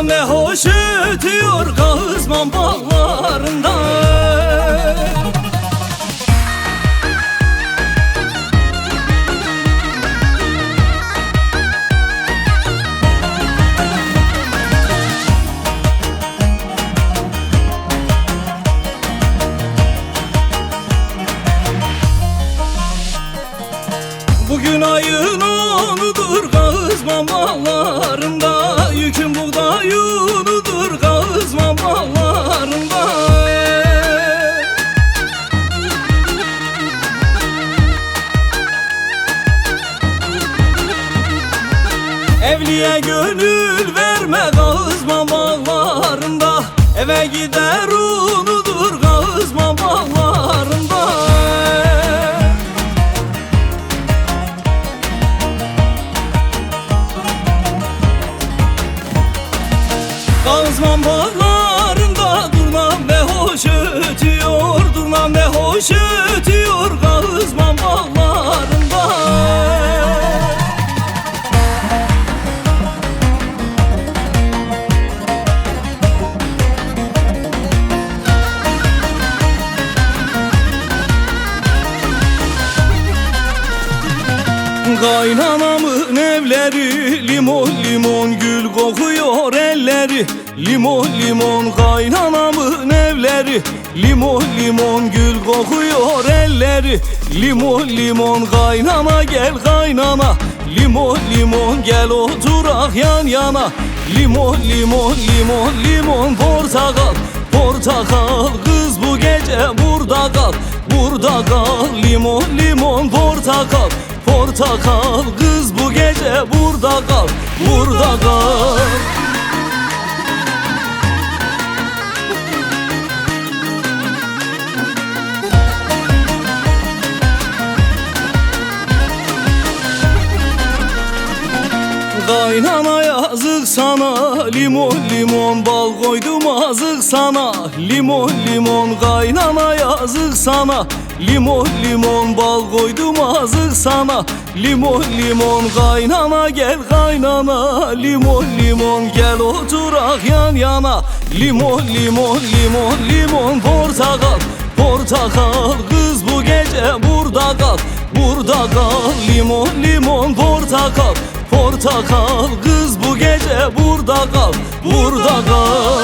Durnam ne hoş ötüyor Kağızman bağlarında. Bugün ayın onudur Kağızman bağlarında. Yükün buğdayunudur Kağızman bağlarında. Evliye gönül verme Kağızman bağlarında. Eve gider unudur Kağızman bağlarında. Kağızman bağlarında durnam ne hoş ötüyor. Durnam ne hoş ötüyor Kağızman bağlarında. Kaynanamın evleri limon limon gül kokuyor elleri. Limon limon kaynanamın evleri. Limon limon gül kokuyor elleri. Limon limon kaynana gel kaynana. Limon limon gel oturak yan yana. Limon limon limon limon portakal. Portakal kız bu gece burada kal. Burada kal limon limon portakal. Portakal kız bu gece burada kal. Burada kal. Kaynana yazık sana. Limon limon bal koydum azık sana. Limon limon kaynana yazık sana. Limon limon bal koydum azık sana. Limon limon kaynana gel kaynana. Limon limon gel oturak yan yana. Limon limon limon limon portakal. Portakal kız bu gece burada kal. Burada kal limon limon portakal. Portakal kız bu gece burada kal. Burada kal.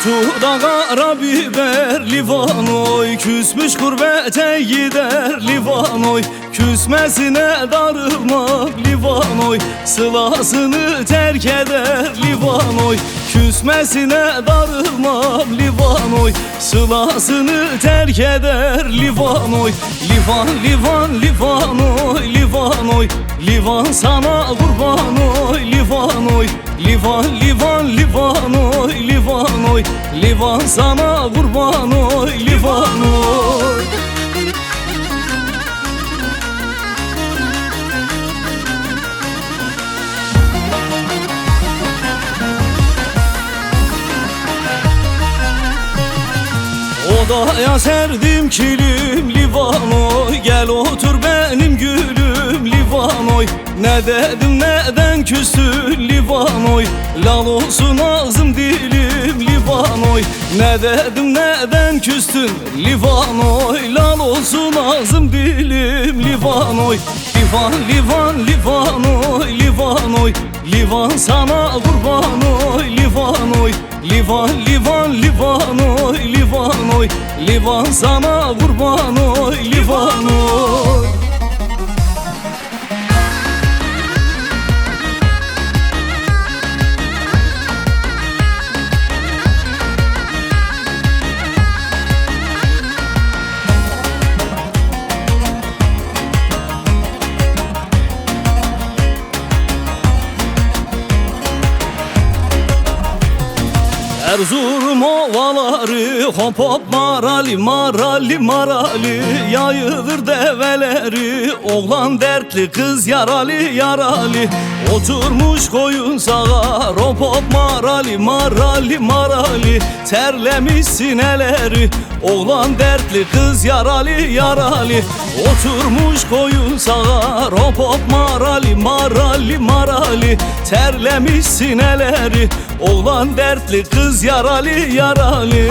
Kutuda kara biber Livanoy. Küsmüş gurbete gider Livanoy. Küsmesine darılmam Livanoy. Sılasını terk eder Livanoy. Küsmesine darılmam Livanoy. Sılasını terk eder Livanoy. Livan livan Livanoy Livanoy. Livan sana kurban oy Livanoy. Livan livan Livanoy Livanoy. Livan sana kurban oy Livanoy. Odaya serdim kilim Livanoy. Gel otur benim gülüm Livanoy. Ne dedim neden küstün Livanoy. Lal olsun ağzım dilim Livanoy. Ne dedim neden küstün Livanoy. Lal olsun ağzım dilim Livanoy. Livan livan Livanoy Livanoy. Livan sana kurban oy Livanoy. Livan livan Livanoy Livanoy. Livan sana kurban oy Livanoy. Erzurum ovaları hop hop marali marali marali, yayılır develeri, oğlan dertli kız yaralı yaralı. Oturmuş koyun sağar hop hop marali marali marali, terlemiş sineleri, oğlan dertli kız yaralı yaralı. Oturmuş koyun sağar hop hop marali marali marali, terlemiş sineleri, oğlan dertli kız yaralı yaralı.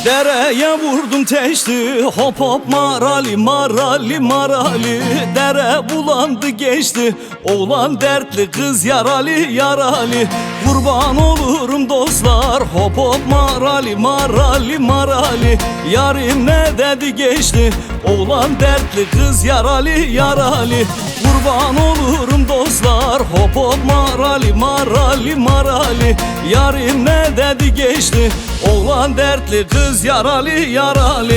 Dereye vurdum teşti hop hop marali marali marali, dere bulandı geçti, oğlan dertli kız yaralı yaralı. Kurban olurum dostlar hop hop marali marali marali, yarim ne dedi geçti, oğlan dertli kız yaralı yaralı. Kurban olurum dostlar hop hop marali marali marali, yarim ne dedi geçti, oğlan dertli kız yaralı yaralı.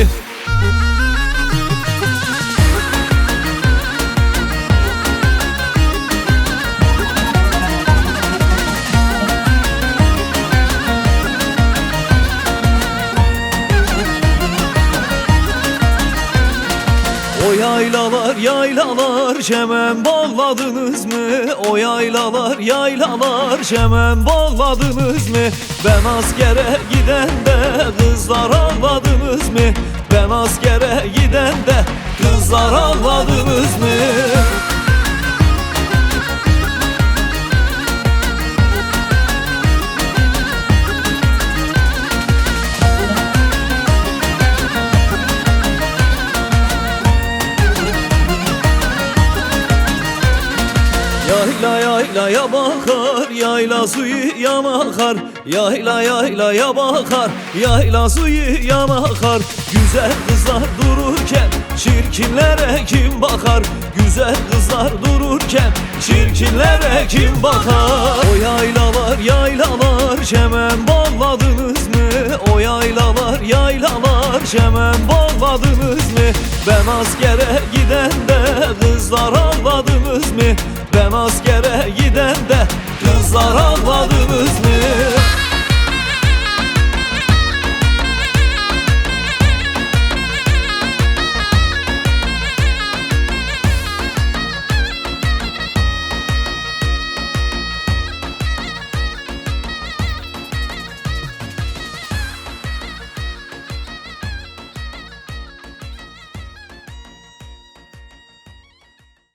O yaylalar yaylalar çemen bağladınız mı? O yaylalar yaylalar çemen bağladınız mı? Ben askere gidende kızlar ağladınız mı? Ben askere gidende kızlar ağladınız mı? Yayla yaylaya bakar, yayla suyu yanakar. Yayla yaylaya bakar, yayla suyu yanakar. Güzel kızlar dururken çirkinlere kim bakar? Güzel kızlar dururken çirkinlere kim bakar? O yaylalar yaylalar çemen bağladınız mı? O yaylalar yaylalar çemen bağladınız mı? Ben askere gidende kızlar ağladınız mı? Ben askere gidende kızlar ağladınız mı?